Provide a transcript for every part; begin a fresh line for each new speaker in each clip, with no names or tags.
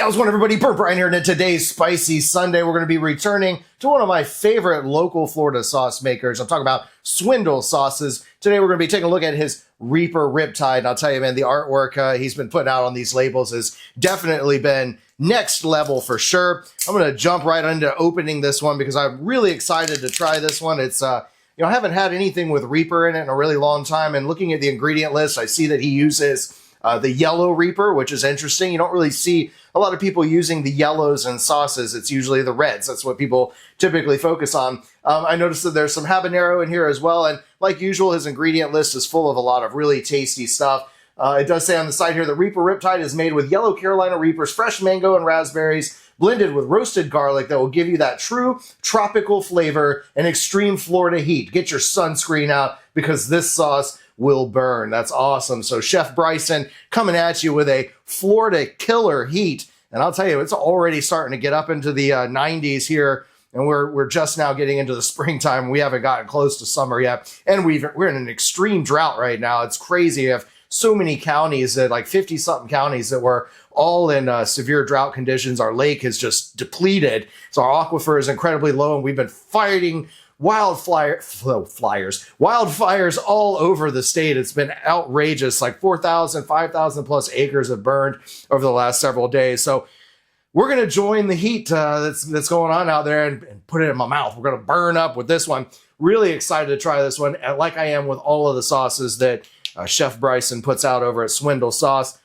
how's it going, everybody? Brian here, and in today's Spicy Sunday, we're going to be returning to one of my favorite local Florida sauce makers. I'm talking about Swindle Sauces. Today, we're going to be taking a look at his Reaper Riptide, and I'll tell you, man, the artwork he's been putting out on these labels has definitely been next level for sure. I'm going to jump right into opening this one because I'm really excited to try this one. It's, I haven't had anything with Reaper in it in a really long time, and looking at the ingredient list, I see that he uses the yellow Reaper, which is interesting. You don't really see a lot of people using the yellows in sauces. It's usually the reds. That's what people typically focus on. I noticed that there's some habanero in here as well. And like usual, his ingredient list is full of a lot of really tasty stuff. It does say on the side here, the Reaper Riptide is made with yellow Carolina Reapers, fresh mango and raspberries, blended with roasted garlic that will give you that true tropical flavor and extreme Florida heat. Get your sunscreen out because this sauce will burn. That's awesome. So Chef Bryson coming at you with a Florida killer heat. And I'll tell you, it's already starting to get up into the 90s here. And we're just now getting into the springtime. We haven't gotten close to summer yet. And we're in an extreme drought right now. It's crazy. You have so many counties, that like 50-something counties that were all in severe drought conditions. Our lake is just depleted. So our aquifer is incredibly low, and we've been fighting wildfires all over the state. It's been outrageous. Like 4,000, 5,000 plus acres have burned over the last several days. So we're going to join the heat that's going on out there and put it in my mouth. We're going to burn up with this one. Really excited to try this one, like I am with all of the sauces that Chef Bryson puts out over at Swindle Sauce.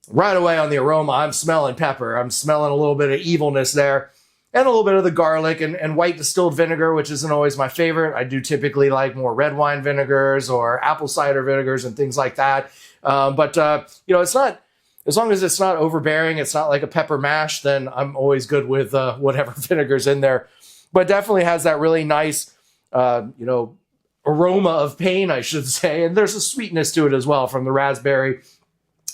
Right away on the aroma, I'm smelling pepper. I'm smelling a little bit of evilness there. And a little bit of the garlic and white distilled vinegar, which isn't always my favorite. I do typically like more red wine vinegars or apple cider vinegars and things like that. It's not, as long as it's not overbearing, it's not like a pepper mash, then I'm always good with whatever vinegar's in there. But definitely has that really nice, aroma of pain, I should say. And there's a sweetness to it as well from the raspberry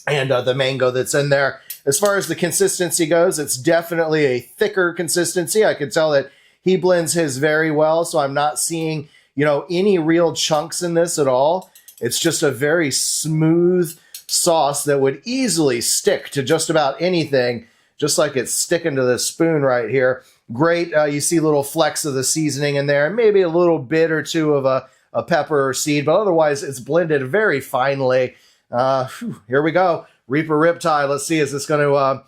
and the mango that's in there. As far as the consistency goes, it's definitely a thicker consistency. I can tell that he blends his very well, so I'm not seeing, any real chunks in this at all. It's just a very smooth sauce that would easily stick to just about anything, just like it's sticking to the spoon right here. Great. You see little flecks of the seasoning in there, maybe a little bit or two of a pepper or seed, but otherwise it's blended very finely. Here we go. Reaper Riptide. Let's see, is this going to,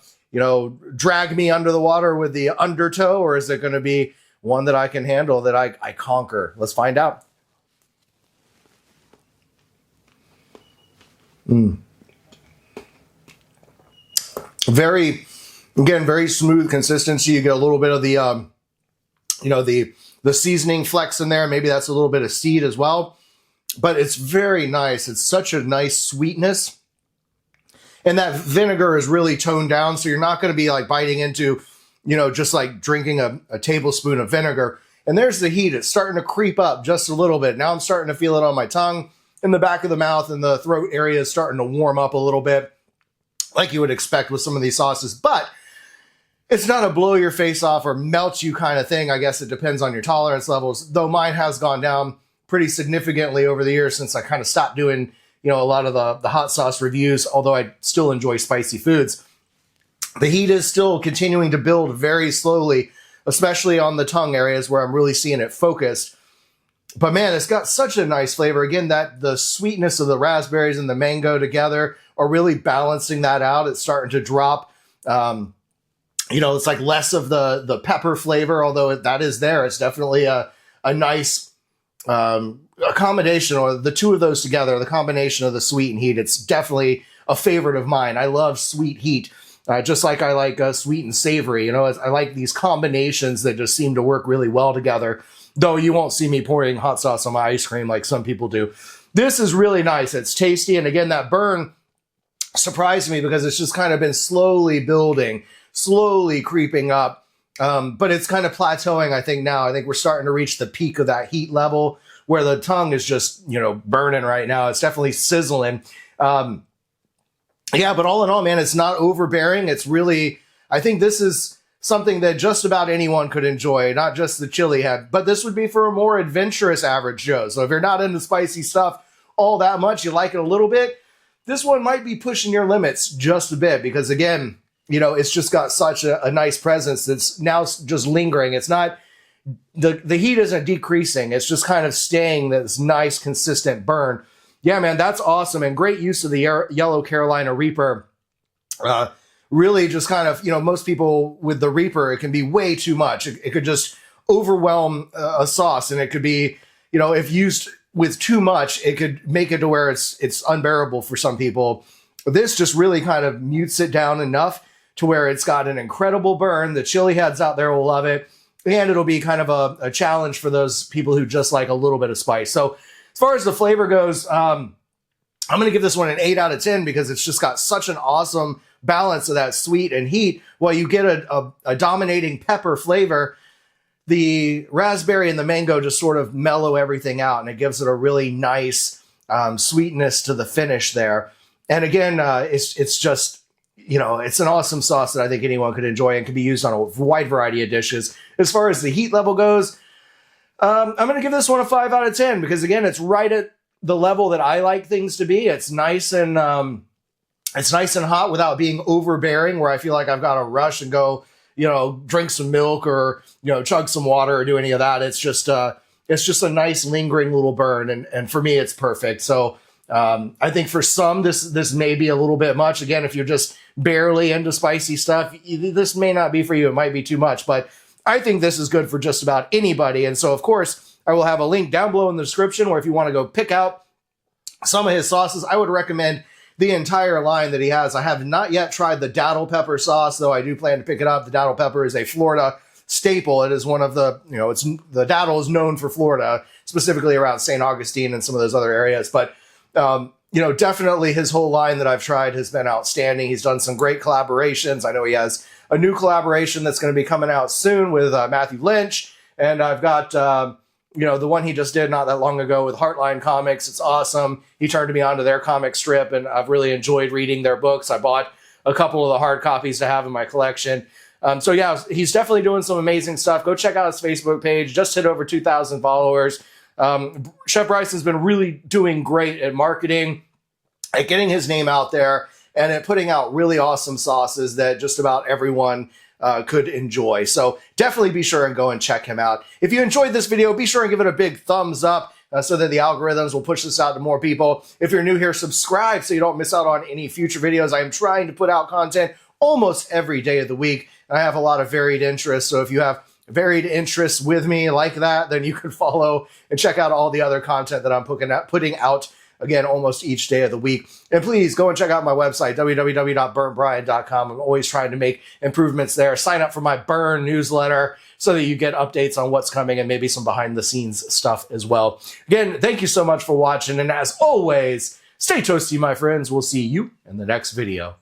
drag me under the water with the undertow, or is it going to be one that I can handle, that I conquer? Let's find out. Very smooth consistency. You get a little bit of the, the seasoning flecks in there. Maybe that's a little bit of seed as well. But it's very nice. It's such a nice sweetness. And that vinegar is really toned down, so you're not going to be like biting into, just like drinking a tablespoon of vinegar. And there's the heat. It's starting to creep up just a little bit. Now I'm starting to feel it on my tongue, in the back of the mouth, and the throat area is starting to warm up a little bit, like you would expect with some of these sauces. But it's not a blow your face off or melt you kind of thing. I guess it depends on your tolerance levels, though mine has gone down pretty significantly over the years since I kind of stopped doing a lot of the hot sauce reviews, although I still enjoy spicy foods. The heat is still continuing to build very slowly, especially on the tongue areas where I'm really seeing it focused. But man, it's got such a nice flavor. Again, that the sweetness of the raspberries and the mango together are really balancing that out. It's starting to drop. It's like less of the pepper flavor, although that is there. It's definitely a nice a combination, or the two of those together, the combination of the sweet and heat. It's definitely a favorite of mine. I love sweet heat, just like I like sweet and savory. I like these combinations that just seem to work really well together, though you won't see me pouring hot sauce on my ice cream like some people do. This is really nice. It's tasty. And again, that burn surprised me because it's just kind of been slowly building, slowly creeping up. But it's kind of plateauing, I think, now. I think we're starting to reach the peak of that heat level where the tongue is just, burning right now. It's definitely sizzling. But all in all, man, it's not overbearing. It's really, I think this is something that just about anyone could enjoy, not just the chili head. But this would be for a more adventurous average Joe. So if you're not into spicy stuff all that much, you like it a little bit, this one might be pushing your limits just a bit because, again, it's just got such a nice presence that's now just lingering. It's not, the heat isn't decreasing. It's just kind of staying this nice, consistent burn. Yeah, man, that's awesome. And great use of the Yellow Carolina Reaper. Really just kind of, most people with the Reaper, it can be way too much. It could just overwhelm a sauce, and it could be, if used with too much, it could make it to where it's unbearable for some people. This just really kind of mutes it down enough to where it's got an incredible burn. The chili heads out there will love it. And it'll be kind of a challenge for those people who just like a little bit of spice. So as far as the flavor goes, I'm going to give this one an 8 out of 10 because it's just got such an awesome balance of that sweet and heat. While you get a dominating pepper flavor, the raspberry and the mango just sort of mellow everything out, and it gives it a really nice sweetness to the finish there. And again, it's just, it's an awesome sauce that I think anyone could enjoy and can be used on a wide variety of dishes. As far as the heat level goes, I'm going to give this one a 5 out of 10 because, again, it's right at the level that I like things to be. It's nice and hot without being overbearing, where I feel like I've got to rush and go, drink some milk or, chug some water or do any of that. It's just a nice lingering little burn. And for me, it's perfect. So I think for some, this may be a little bit much. Again, if you're just barely into spicy stuff, this may not be for you. It might be too much, but I think this is good for just about anybody. And so, of course, I will have a link down below in the description where if you want to go pick out some of his sauces, I would recommend the entire line that he has. I have not yet tried the daddle pepper sauce, though I do plan to pick it up. The daddle pepper is a Florida staple. It is one of the, the daddle is known for Florida, specifically around St. Augustine and some of those other areas. But definitely his whole line that I've tried has been outstanding. He's done some great collaborations. I know he has a new collaboration that's going to be coming out soon with Matthew Lynch. And I've got, the one he just did not that long ago with Heartline Comics. It's awesome. He turned me on to their comic strip, and I've really enjoyed reading their books. I bought a couple of the hard copies to have in my collection. So yeah, he's definitely doing some amazing stuff. Go check out his Facebook page. Just hit over 2,000 followers. Chef Bryson's been really doing great at marketing, at getting his name out there, and at putting out really awesome sauces that just about everyone could enjoy. So definitely be sure and go and check him out. If you enjoyed this video, be sure and give it a big thumbs up so that the algorithms will push this out to more people. If you're new here, subscribe so you don't miss out on any future videos. I am trying to put out content almost every day of the week, and I have a lot of varied interests. So if you have varied interests with me like that, then you can follow and check out all the other content that I'm putting out, again, almost each day of the week. And please go and check out my website, www.burnbrian.com. I'm always trying to make improvements there. Sign up for my Burn newsletter so that you get updates on what's coming and maybe some behind the scenes stuff as well. Again, thank you so much for watching. And as always, stay toasty, my friends. We'll see you in the next video.